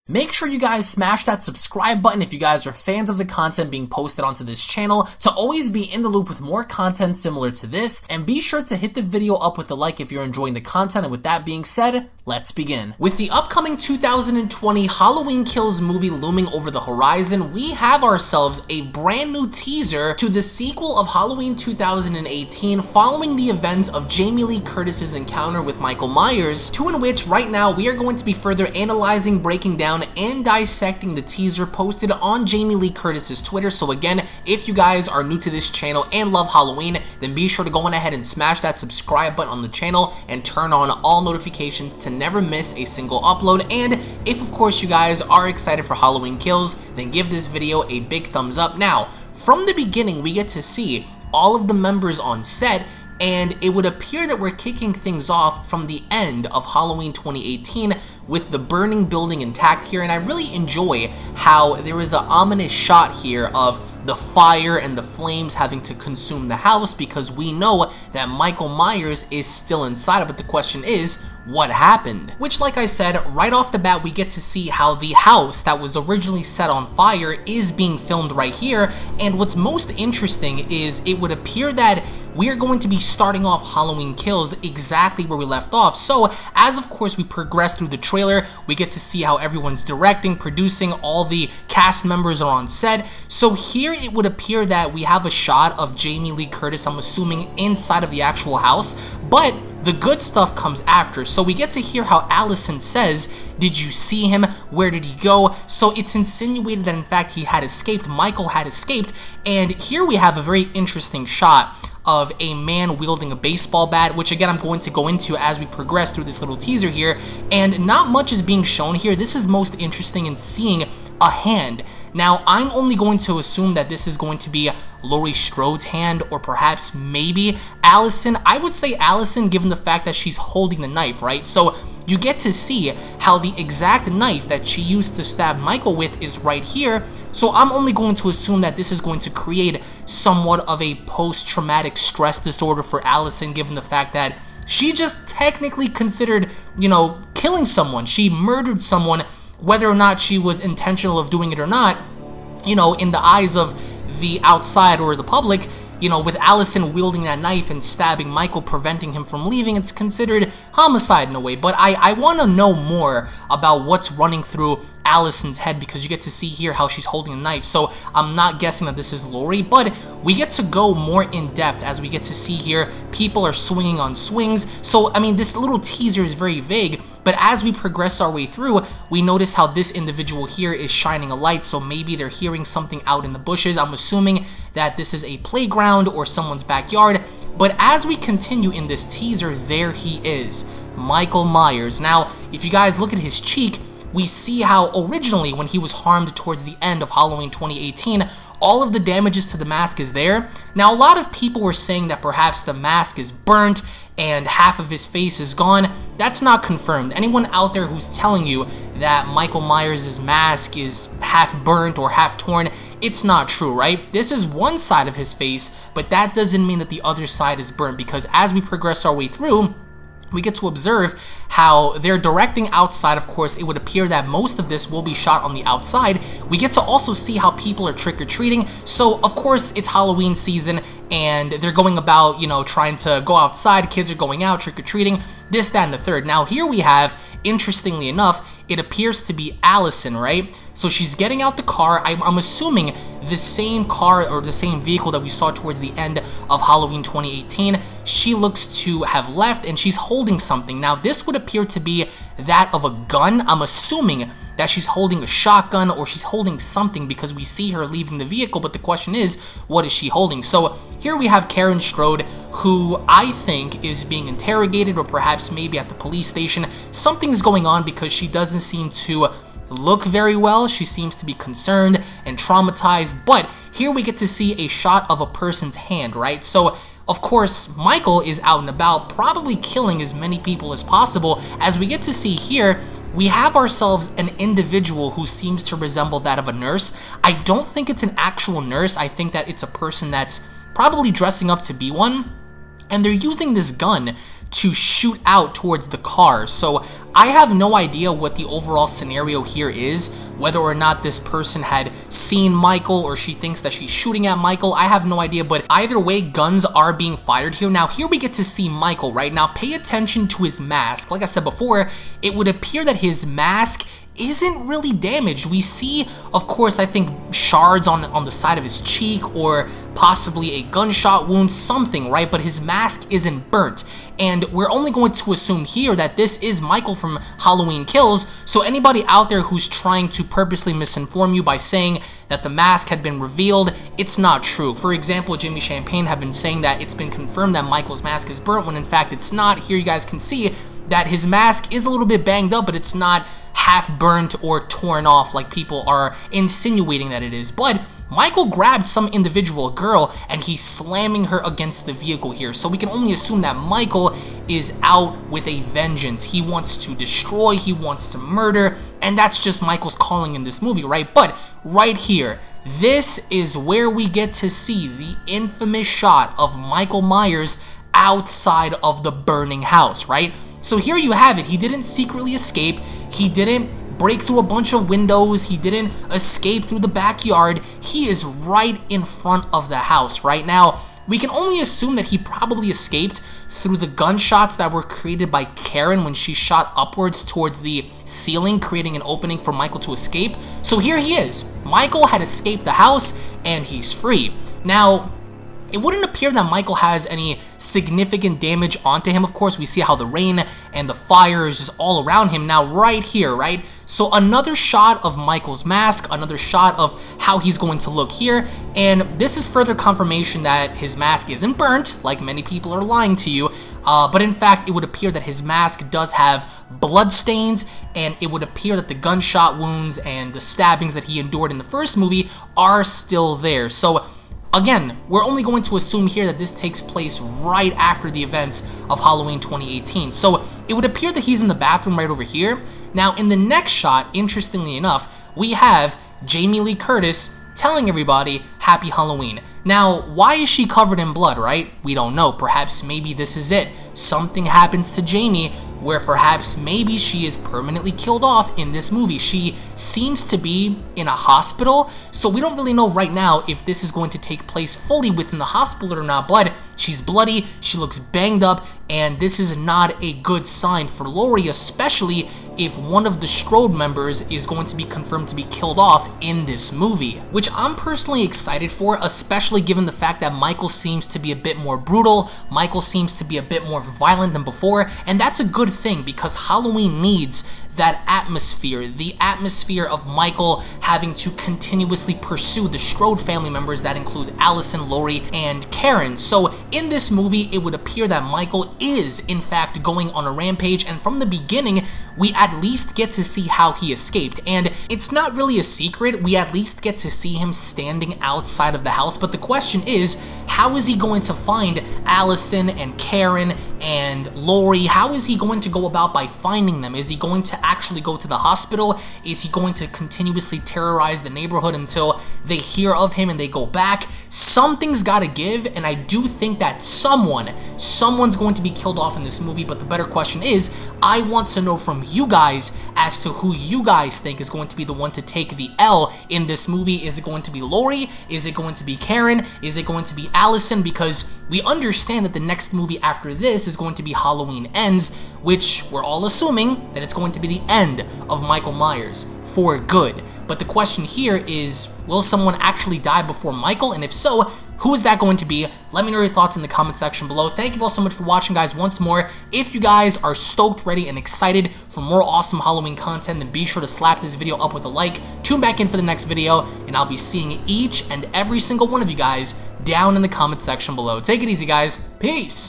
Make sure you guys smash that subscribe button if you guys are fans of the content being posted onto this channel to always be in the loop with more content similar to this, and be sure to hit the video up with a like if you're enjoying the content. And with that being said, let's begin. With the upcoming 2020 Halloween Kills movie looming over the horizon, we have ourselves a brand new teaser to the sequel of Halloween 2018 following the events of Jamie Lee Curtis's encounter with Michael Myers, to in which right now we are going to be further analyzing, breaking down, and dissecting the teaser posted on Jamie Lee Curtis's Twitter. So again, if you guys are new to this channel and love Halloween, then be sure to go on ahead and smash that subscribe button on the channel and turn on all notifications to never miss a single upload. And if of course you guys are excited for Halloween Kills, then give this video a big thumbs up. Now, from the beginning, we get to see all of the members on set, and it would appear that we're kicking things off from the end of Halloween 2018 with the burning building intact here. And I really enjoy how there is an ominous shot here of the fire and the flames having to consume the house, because we know that Michael Myers is still inside. But the question is, what happened? Which, like I said, right off the bat, we get to see how the house that was originally set on fire is being filmed right here. And what's most interesting is it would appear that we are going to be starting off Halloween Kills exactly where we left off. So as of course we progress through the trailer, we get to see how everyone's directing, producing, all the cast members are on set. So here it would appear that we have a shot of Jamie Lee Curtis, I'm assuming, inside of the actual house, but the good stuff comes after. So we get to hear how Allison says, "Did you see him? Where did he go?" So it's insinuated that in fact he had escaped, Michael had escaped. And here we have a very interesting shot of a man wielding a baseball bat, which again I'm going to go into as we progress through this little teaser here. And not much is being shown here. This is most interesting in seeing a hand. Now, I'm only going to assume that this is going to be Laurie Strode's hand, or perhaps maybe Allison. I would say Allison, given the fact that she's holding the knife, right? So you get to see how the exact knife that she used to stab Michael with is right here. So I'm only going to assume that this is going to create somewhat of a post-traumatic stress disorder for Allison, given the fact that she just technically considered, killing someone. She murdered someone, whether or not she was intentional of doing it or not, in the eyes of the outside or the public. With Allison wielding that knife and stabbing Michael, preventing him from leaving, it's considered homicide in a way. But I want to know more about what's running through Allison's head, because you get to see here how she's holding a knife. So I'm not guessing that this is Laurie, but we get to go more in depth as we get to see here people are swinging on swings. So I mean, this little teaser is very vague, but as we progress our way through, we notice how this individual here is shining a light. So maybe they're hearing something out in the bushes. I'm assuming that this is a playground or someone's backyard. But as we continue in this teaser, there he is, Michael Myers. Now, if you guys look at his cheek, we see how originally when he was harmed towards the end of Halloween 2018, all of the damages to the mask is there. Now, a lot of people were saying that perhaps the mask is burnt and half of his face is gone. That's not confirmed. Anyone out there who's telling you that Michael Myers' mask is half burnt or half torn, it's not true, right? This is one side of his face, but that doesn't mean that the other side is burnt, because as we progress our way through, we get to observe how they're directing outside. Of course, it would appear that most of this will be shot on the outside. We get to also see how people are trick-or-treating. So, of course, it's Halloween season, and they're going about, trying to go outside. Kids are going out, trick-or-treating, this, that, and the third. Now, here we have, interestingly enough, it appears to be Allison, right? So she's getting out the car. I'm assuming the same car or the same vehicle that we saw towards the end of Halloween 2018. She looks to have left, and she's holding something. Now, this would appear to be that of a gun. I'm assuming that she's holding a shotgun or she's holding something, because we see her leaving the vehicle, but the question is, what is she holding? So here we have Karen Strode, who I think is being interrogated, or perhaps maybe at the police station. Something's going on, because she doesn't seem to look very well. She seems to be concerned and traumatized. But here we get to see a shot of a person's hand, right? So of course, Michael is out and about, probably killing as many people as possible. As we get to see here, we have ourselves an individual who seems to resemble that of a nurse. I don't think it's an actual nurse. I think that it's a person that's probably dressing up to be one, and they're using this gun to shoot out towards the car. So I have no idea what the overall scenario here is, whether or not this person had seen Michael or she thinks that she's shooting at Michael. I have no idea, but either way, guns are being fired here. Now, here we get to see Michael, right? Now, pay attention to his mask. Like I said before, it would appear that his mask isn't really damaged. We see, of course, I think shards on the side of his cheek or possibly a gunshot wound, something, right? But his mask isn't burnt. And we're only going to assume here that this is Michael from Halloween Kills, so anybody out there who's trying to purposely misinform you by saying that the mask had been revealed, it's not true. For example, Jimmy Champagne have been saying that it's been confirmed that Michael's mask is burnt, when in fact it's not. Here you guys can see that his mask is a little bit banged up, but it's not half burnt or torn off like people are insinuating that it is. But Michael grabbed some individual girl and he's slamming her against the vehicle here, so we can only assume that Michael is out with a vengeance. He wants to destroy, he wants to murder, and that's just Michael's calling in this movie, right? But right here, this is where we get to see the infamous shot of Michael Myers outside of the burning house, right? So here you have it. He didn't secretly escape. He didn't break through a bunch of windows. He didn't escape through the backyard. He is right in front of the house right now. We can only assume that he probably escaped through the gunshots that were created by Karen when she shot upwards towards the ceiling, creating an opening for Michael to escape. So here he is. Michael had escaped the house and he's free. Now, it wouldn't appear that Michael has any significant damage onto him. Of course, we see how the rain and the fire is just all around him. Now, right here, right? So another shot of Michael's mask, another shot of how he's going to look here, and this is further confirmation that his mask isn't burnt, like many people are lying to you, but in fact, it would appear that his mask does have blood stains, and it would appear that the gunshot wounds and the stabbings that he endured in the first movie are still there. So again, we're only going to assume here that this takes place right after the events of Halloween 2018. So it would appear that he's in the bathroom right over here. Now, in the next shot, interestingly enough, we have Jamie Lee Curtis telling everybody Happy Halloween. Now, why is she covered in blood, right? We don't know. Perhaps maybe this is it. Something happens to Jamie where perhaps maybe she is permanently killed off in this movie. She seems to be in a hospital, so we don't really know right now if this is going to take place fully within the hospital or not, but she's bloody, she looks banged up, and this is not a good sign for Laurie, especially if one of the Strode members is going to be confirmed to be killed off in this movie, which I'm personally excited for, especially given the fact that Michael seems to be a bit more brutal, Michael seems to be a bit more violent than before, and that's a good thing because Halloween needs that atmosphere, the atmosphere of Michael having to continuously pursue the Strode family members. That includes Allison, Laurie, and Karen. So in this movie, it would appear that Michael is in fact going on a rampage, and from the beginning, we at least get to see how he escaped. And it's not really a secret, we at least get to see him standing outside of the house, but the question is, how is he going to find Allison and Karen and Laurie? How is he going to go about by finding them? Is he going to actually go to the hospital? Is he going to continuously terrorize the neighborhood until they hear of him and they go back? Something's gotta give, and I do think that someone's going to be killed off in this movie, but the better question is, I want to know from you guys as to who you guys think is going to be the one to take the L in this movie. Is it going to be Laurie? Is it going to be Karen? Is it going to be Allison? Because we understand that the next movie after this is going to be Halloween Ends, which we're all assuming that it's going to be the end of Michael Myers for good. But the question here is, will someone actually die before Michael? And if so, who is that going to be? Let me know your thoughts in the comment section below. Thank you all so much for watching, guys. Once more, if you guys are stoked, ready, and excited for more awesome Halloween content, then be sure to slap this video up with a like. Tune back in for the next video, and I'll be seeing each and every single one of you guys down in the comment section below. Take it easy, guys. Peace.